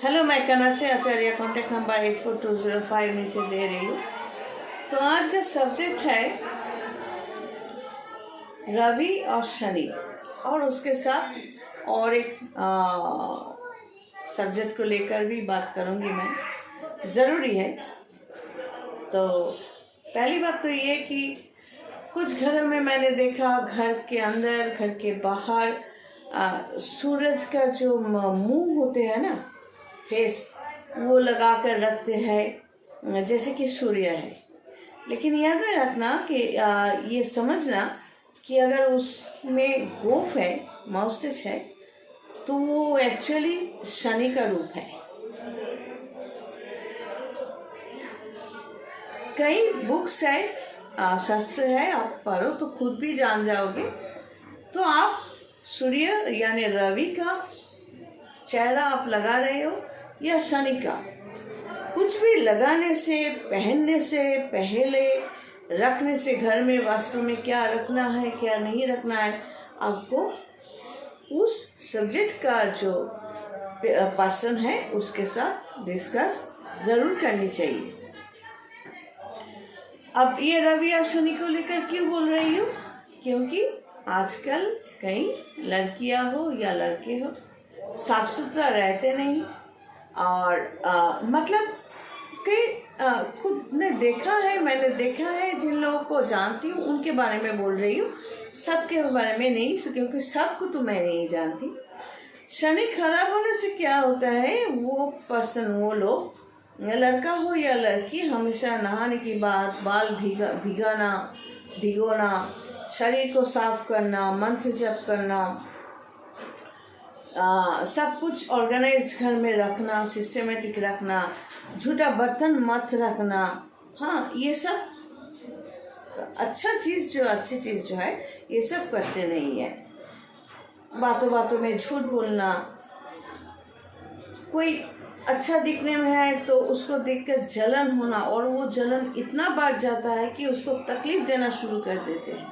Hello, मैं कनश्री आचार्य, contact number 84205 नीचे दे रही हूँ। तो आज का सब्जेक्ट है रवि और शनि, और उसके साथ और एक सब्जेक्ट को लेकर भी बात करूँगी मैं, ज़रूरी है। तो पहली बात तो ये कि कुछ घरों में मैंने देखा, घर के अंदर घर के बाहर सूरज का जो मुंह होते हैं ना, फेस, वो लगा कर रखते हैं जैसे कि सूर्य है। लेकिन याद में रखना कि ये समझना कि अगर उसमें गोफ है, माउस्टिच है, तो वो एक्चुअली शनि का रूप है। कई बुक्स है, शास्त्र है, आप पढ़ो तो खुद भी जान जाओगे। तो आप सूर्य यानी रवि का चेहरा आप लगा रहे हो या शनि का, कुछ भी लगाने से, पहनने से पहले, रखने से, घर में वास्तु में क्या रखना है क्या नहीं रखना है, आपको उस सब्जेक्ट का जो पर्सन है उसके साथ डिस्कस ज़रूर करनी चाहिए। अब ये रवि और शनि को लेकर क्यों बोल रही हूँ? क्योंकि आजकल कई लड़कियां हो या लड़के हो, साफ सुथरा रहते नहीं। और मतलब कई खुद ने देखा है, मैंने देखा है, जिन लोगों को जानती हूँ उनके बारे में बोल रही हूँ, सबके बारे में नहीं, क्योंकि सबको तो मैं नहीं जानती। शनि खराब होने से क्या होता है, वो पर्सन, वो लोग, लड़का हो या लड़की, हमेशा नहाने के बाद बाल भिगोना, शरीर को साफ करना, मंत्र जप करना, सब कुछ ऑर्गेनाइज घर में रखना, सिस्टमेटिक रखना, झूठा बर्तन मत रखना। हाँ, ये सब अच्छी चीज़ जो है, ये सब करते नहीं है। बातों बातों में झूठ बोलना, कोई अच्छा दिखने में है तो उसको देखकर जलन होना, और वो जलन इतना बढ़ जाता है कि उसको तकलीफ देना शुरू कर देते हैं।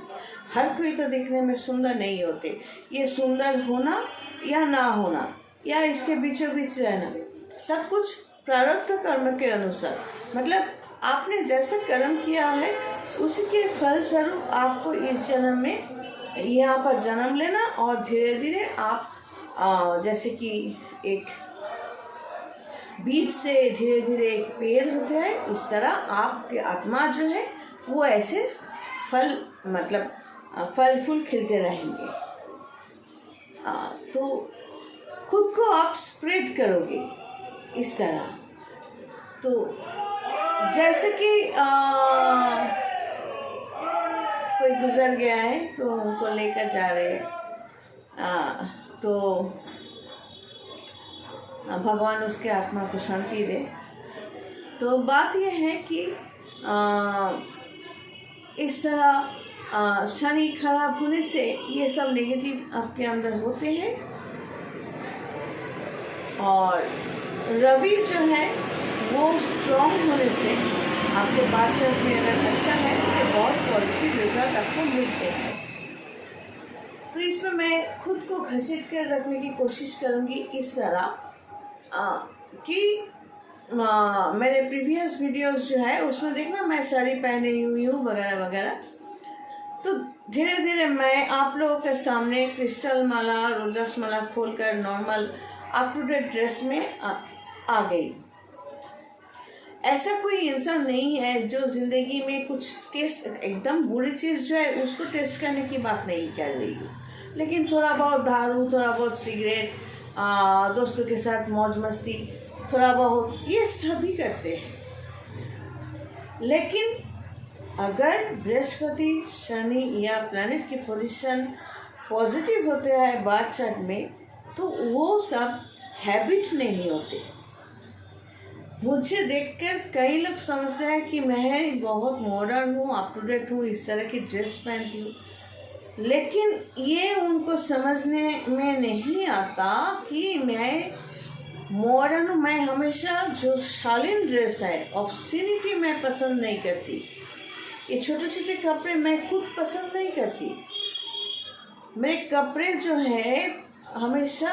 हर कोई तो दिखने में सुंदर नहीं होते। ये सुंदर होना या ना होना, या इसके बीचों बीच रहना, सब कुछ प्रारब्ध कर्म के अनुसार, मतलब आपने जैसे कर्म किया है उसी के फल स्वरूप आपको इस जन्म में यहाँ पर जन्म लेना, और धीरे धीरे आप जैसे कि एक बीज से धीरे धीरे एक पेड़ होता है, उस तरह आपके आत्मा जो है वो ऐसे फल, मतलब फल फूल खिलते रहेंगे। तो खुद को आप स्प्रेड करोगे इस तरह। तो जैसे कि कोई गुजर गया है तो उनको लेकर जा रहे हैं, तो भगवान उसके आत्मा को शांति दे। तो बात यह है कि इस तरह शनि खराब होने से ये सब नेगेटिव आपके अंदर होते हैं। और रवि जो है वो स्ट्रॉन्ग होने से आपके बातचीत में अगर अच्छा है तो बहुत पॉजिटिव रिजल्ट आपको मिलते हैं। तो इसमें मैं खुद को घसीट कर रखने की कोशिश करूँगी इस तरह कि मेरे प्रीवियस वीडियोस जो है उसमें देखना, मैं साड़ी पहने हुई हूँ वगैरह वगैरह। तो धीरे धीरे मैं आप लोगों के सामने क्रिस्टल माला, रुद्राक्ष माला खोलकर normal up to date dress में आ गई। ऐसा कोई इंसान नहीं है जो ज़िंदगी में कुछ टेस्ट, एकदम बुरी चीज़ जो है उसको टेस्ट करने की बात नहीं कर रही हूँ, लेकिन थोड़ा बहुत दारू, थोड़ा बहुत सिगरेट, दोस्तों के साथ मौज मस्ती, थोड़ा बहुत, ये सभी करते हैं। लेकिन अगर बृहस्पति, शनि या प्लैनेट की पोजीशन पॉजिटिव होते हैं बात चार्ट में, तो वो सब हैबिट नहीं होते। मुझे देखकर कई लोग समझते हैं कि मैं बहुत मॉडर्न हूँ, अप टू डेट हूँ, इस तरह की ड्रेस पहनती हूँ, लेकिन ये उनको समझने में नहीं आता कि मैं मॉडर्न हूँ। मैं हमेशा जो शालीन ड्रेस है, ऑब्स्सिनिटी मैं पसंद नहीं करती। ये छोटे छोटे कपड़े मैं खुद पसंद नहीं करती। मेरे कपड़े जो है हमेशा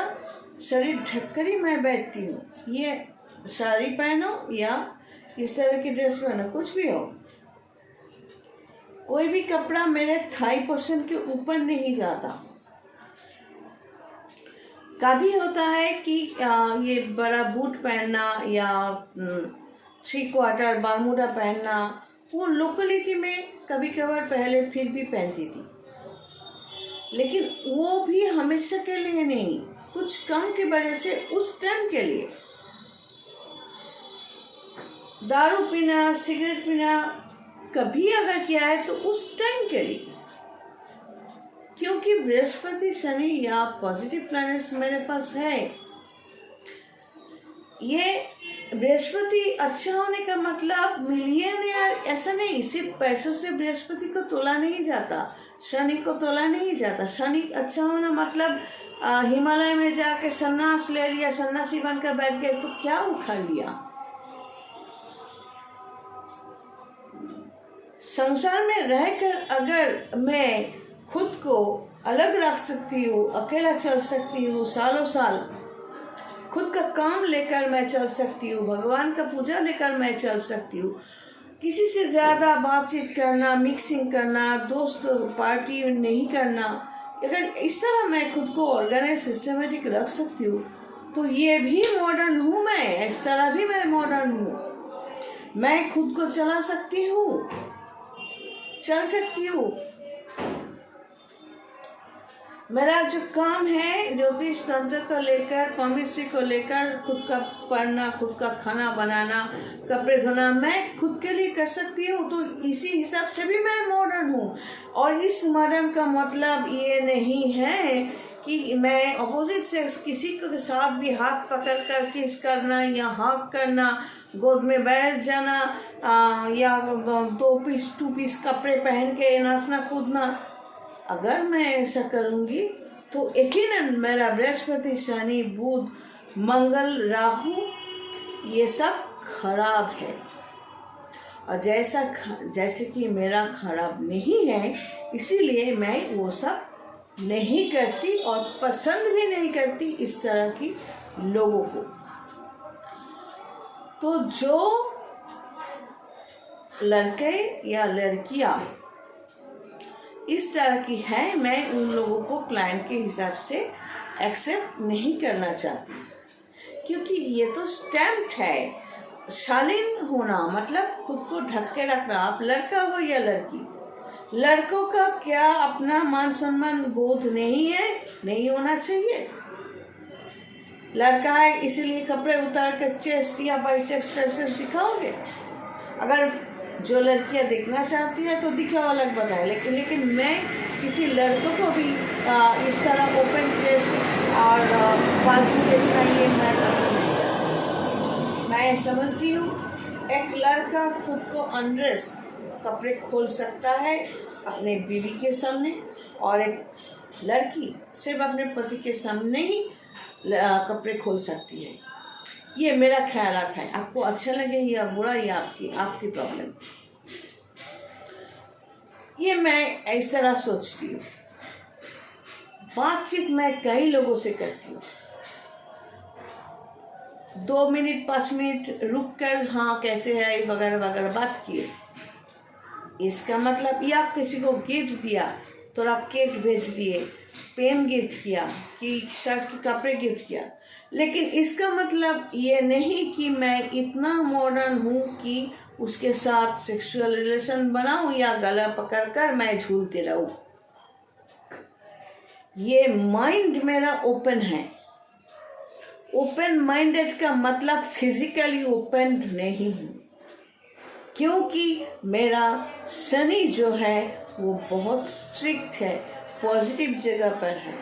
शरीर ढककर ही मैं बैठती हूँ। ये साड़ी पहनो या इस तरह की ड्रेस पहनो, कुछ भी हो, कोई भी कपड़ा मेरे थाई पोर्शन के ऊपर नहीं जाता। कभी होता है कि ये बड़ा बूट पहनना या 3/4 बारमूडा पहनना, वो लोकलिटी में कभी कभार पहले फिर भी पहनती थी, लेकिन वो भी हमेशा के लिए नहीं, कुछ कम की वजह से उस टाइम के लिए। दारू पीना, सिगरेट पीना कभी अगर किया है तो उस टाइम के लिए, क्योंकि बृहस्पति, शनि या पॉजिटिव प्लैनेट्स मेरे पास है। ये बृहस्पति अच्छा होने का मतलब मिलियनेयर ऐसा नहीं, सिर्फ पैसों से बृहस्पति को तोला नहीं जाता, शनि को तोला नहीं जाता। शनि अच्छा होना मतलब हिमालय में जाके सन्यास ले लिया, सन्यासी बनकर बैठ गए तो क्या उखाड़ लिया। संसार में रहकर अगर मैं खुद को अलग रख सकती हूँ, अकेला चल सकती हूँ, सालों साल खुद का काम लेकर मैं चल सकती हूँ, भगवान का पूजा लेकर मैं चल सकती हूँ, किसी से ज़्यादा बातचीत करना, मिक्सिंग करना, दोस्त पार्टी नहीं करना, अगर इस तरह मैं खुद को ऑर्गेनाइज सिस्टमेटिक रख सकती हूँ तो ये भी मॉडर्न हूँ मैं, इस तरह भी मैं मॉडर्न हूँ। मैं खुद को चला सकती हूँ, चल सकती हूँ। मेरा जो काम है ज्योतिष तंत्र को लेकर, केमिस्ट्री को लेकर, खुद का पढ़ना, खुद का खाना बनाना, कपड़े धोना, मैं खुद के लिए कर सकती हूँ, तो इसी हिसाब से भी मैं मॉडर्न हूँ। और इस मॉडर्न का मतलब ये नहीं है कि मैं अपोजिट सेक्स किसी के साथ भी हाथ पकड़ कर किस करना या हक करना, गोद में बैठ जाना, या 2 पीस कपड़े पहन के नाचना कूदना। अगर मैं ऐसा करूँगी तो यकीनन मेरा बृहस्पति, शनि, बुध, मंगल, राहु ये सब खराब है। और जैसे कि मेरा खराब नहीं है, इसीलिए मैं वो सब नहीं करती और पसंद भी नहीं करती इस तरह की लोगों को। तो जो लड़के या लड़कियां इस तरह की है, मैं उन लोगों को क्लाइंट के हिसाब से एक्सेप्ट नहीं करना चाहती, क्योंकि ये तो स्टैम्प है। शालीन होना मतलब खुद को ढक के रखना। आप लड़का हो या लड़की, लड़कों का क्या अपना मान सम्मान बोध नहीं है? नहीं होना चाहिए। लड़का है इसलिए कपड़े उतार कर चेस्ट या बाइसेप्स ट्राइसेप्स दिखाओगे? अगर जो लड़कियां देखना चाहती है तो दिखाओ, अलग बताए, लेकिन मैं किसी लड़कों को भी इस तरह ओपन चेस्ट और बाजू देखना ये मैं पसंद नहीं करती। मैं समझती हूँ एक लड़का खुद को अनड्रेस कपड़े खोल सकता है अपने बीवी के सामने, और एक लड़की सिर्फ अपने पति के सामने ही कपड़े खोल सकती है। ये मेरा ख्यालात है। आपको अच्छा लगे या बुरा, ये आपकी प्रॉब्लम। ये मैं इस तरह सोचती हूँ। बातचीत मैं कई लोगों से करती हूँ, 2 मिनट 5 मिनट रुक कर हाँ कैसे है वगैरह वगैरह बात किए। इसका मतलब ये आप किसी को गिफ्ट दिया तो आप केक भेज दिए, पेन गिफ्ट किया कि शर्ट के कपड़े गिफ्ट किया, लेकिन इसका मतलब ये नहीं कि मैं इतना मॉडर्न हूँ कि उसके साथ सेक्सुअल रिलेशन बनाऊँ या गला पकड़कर मैं झूलती रहूँ। ये माइंड मेरा ओपन है। ओपन माइंडेड का मतलब फिजिकली ओपन नहीं हूँ, क्योंकि मेरा शनि जो है वो बहुत स्ट्रिक्ट है, पॉजिटिव जगह पर है।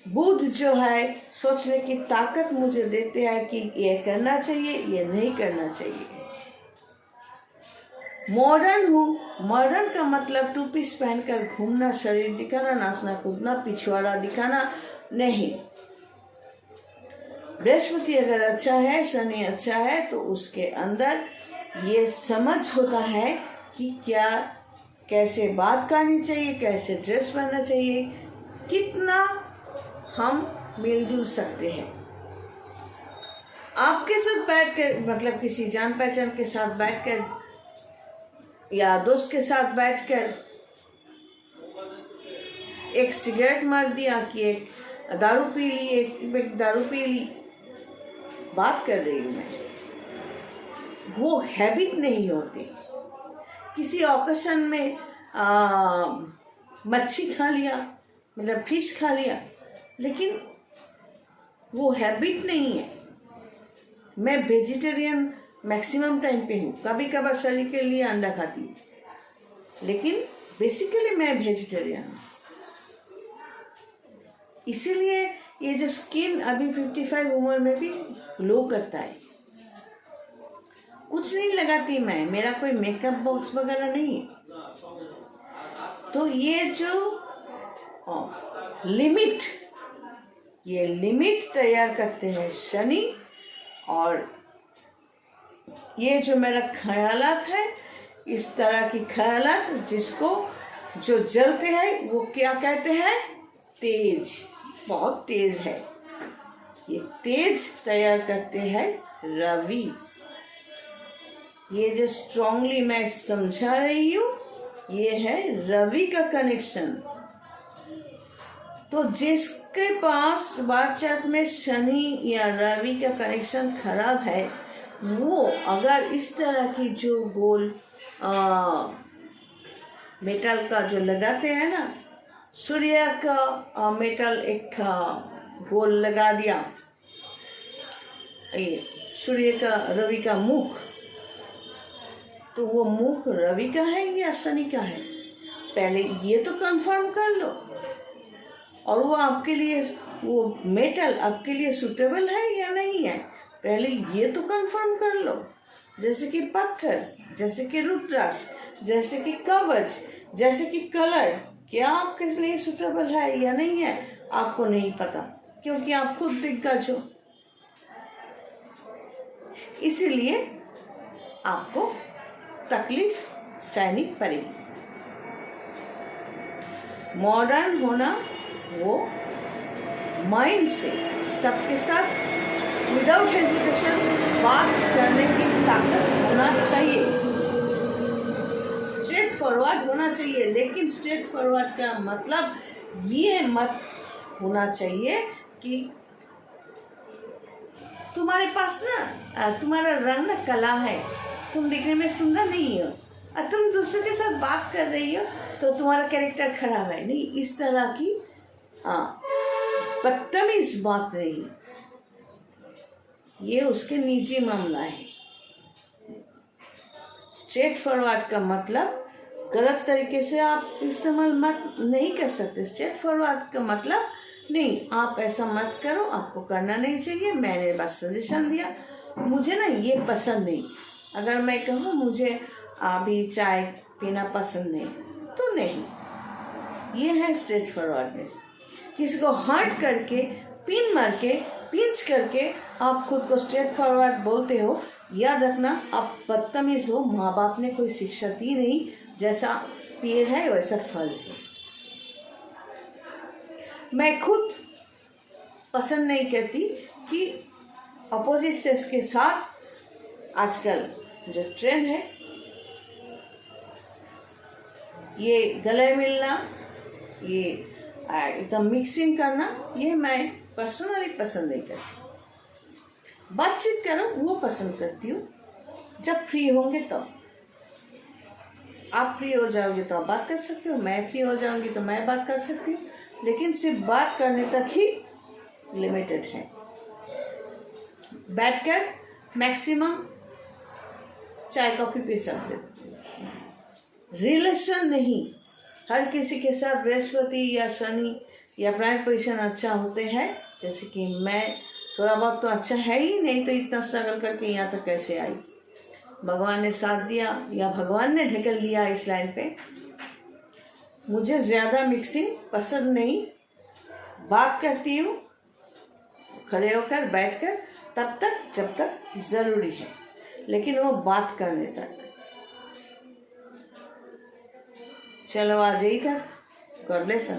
बुध जो है सोचने की ताकत मुझे देते हैं कि ये करना चाहिए, ये नहीं करना चाहिए। मॉडर्न हूँ। मॉडर्न का मतलब 2 पीस पहनकर घूमना, शरीर दिखाना, नाचना कूदना, पिछवाड़ा दिखाना नहीं। बृहस्पति अगर अच्छा है, शनि अच्छा है, तो उसके अंदर ये समझ होता है कि क्या कैसे बात करनी चाहिए, कैसे ड्रेस पहनना चाहिए, कितना हम मिलजुल सकते हैं। आपके साथ बैठकर, मतलब किसी जान पहचान के साथ बैठकर या दोस्त के साथ बैठकर एक सिगरेट मार दिया कि एक दारू पी ली, एक दारू पी ली, बात कर रही हूँ मैं, वो हैबिट नहीं होती। किसी ऑकेशन में मच्छी खा लिया, मतलब फिश खा लिया, लेकिन वो हैबिट नहीं है। मैं वेजिटेरियन मैक्सिमम टाइम पे हूँ, कभी कभार शरीर के लिए अंडा खाती हूँ, लेकिन बेसिकली मैं वेजिटेरियन हूँ। इसीलिए ये जो स्किन अभी 55 उम्र में भी ग्लो करता है। कुछ नहीं लगाती मैं, मेरा कोई मेकअप बॉक्स वगैरह नहीं है। तो ये जो लिमिट तैयार करते हैं शनि, और ये जो मेरा ख्यालात है, इस तरह की ख्यालात जिसको जो जलते हैं वो क्या कहते हैं, तेज, बहुत तेज है। ये तेज तैयार करते हैं रवि। ये जो स्ट्रांगली मैं समझा रही हूँ, ये है रवि का कनेक्शन। तो जिसके पास बार्थ चार्ट में शनि या रवि का कनेक्शन खराब है, वो अगर इस तरह की जो गोल मेटल का जो लगाते हैं ना, सूर्य का मेटल एक गोल लगा दिया, सूर्य का रवि का मुख, तो वो मुख रवि का है या शनि का है, पहले ये तो कंफर्म कर लो। और वो आपके लिए, वो मेटल आपके लिए सूटेबल है या नहीं है, पहले ये तो कंफर्म कर लो। जैसे कि पत्थर, जैसे कि रुद्राक्ष, जैसे कि कवच, जैसे कि कलर, क्या आपके लिए सूटेबल है या नहीं है, आपको नहीं पता, क्योंकि आप खुद दिग्गज हो। इसीलिए आपको तकलीफ सहनी पड़ेगी। मॉडर्न होना, वो माइंड से सबके साथ विदाउट हेजिटेशन बात करने की ताकत होना चाहिए, स्ट्रेट फॉरवर्ड होना चाहिए। लेकिन स्ट्रेट फॉरवर्ड का मतलब ये मत होना चाहिए कि तुम्हारे पास ना, तुम्हारा रंग ना कला है, तुम दिखने में सुंदर नहीं हो, और तुम दूसरों के साथ बात कर रही हो तो तुम्हारा कैरेक्टर खराब है। नहीं, इस तरह की बदतमीज बात नहीं, ये उसके निजी मामला है। स्ट्रेट फॉरवर्ड का मतलब गलत तरीके से आप इस्तेमाल मत नहीं कर सकते। स्ट्रेट फॉरवर्ड का मतलब नहीं, आप ऐसा मत करो, आपको करना नहीं चाहिए, मैंने बस सजेशन दिया, मुझे ना ये पसंद नहीं। अगर मैं कहूँ मुझे अभी चाय पीना पसंद नहीं, तो नहीं, ये है स्ट्रेट फॉरवर्डनेस। किसी को हर्ट करके, पिन मार के, पिंच करके आप खुद को स्ट्रेट फॉरवर्ड बोलते हो, याद रखना आप बदतमीज हो। माँ बाप ने कोई शिक्षा दी नहीं, जैसा पेड़ है वैसा फल है। मैं खुद पसंद नहीं करती कि अपोजिट सेक्स के साथ आजकल जो ट्रेंड है, ये गले मिलना, ये एकदम मिक्सिंग करना, ये मैं पर्सनली पसंद नहीं करती। बातचीत करो वो पसंद करती हूँ, जब फ्री होंगे तब। आप फ्री हो जाओगे तो आप बात कर सकते हो, मैं फ्री हो जाऊंगी तो मैं बात कर सकती हूँ, लेकिन सिर्फ बात करने तक ही लिमिटेड है। बैठकर मैक्सिमम चाय कॉफी पी सकते हो, रिलेशन नहीं। हर किसी के साथ बृहस्पति या शनि या प्राइम पोजीशन अच्छा होते हैं, जैसे कि मैं थोड़ा बहुत तो अच्छा है ही, नहीं तो इतना स्ट्रगल करके यहाँ तक कैसे आई। भगवान ने साथ दिया या भगवान ने ढकेल दिया इस लाइन पे। मुझे ज़्यादा मिक्सिंग पसंद नहीं, बात करती हूँ खड़े होकर, बैठकर, तब तक जब तक ज़रूरी है, लेकिन वो बात करने तक। चलो आज यही तक। God bless.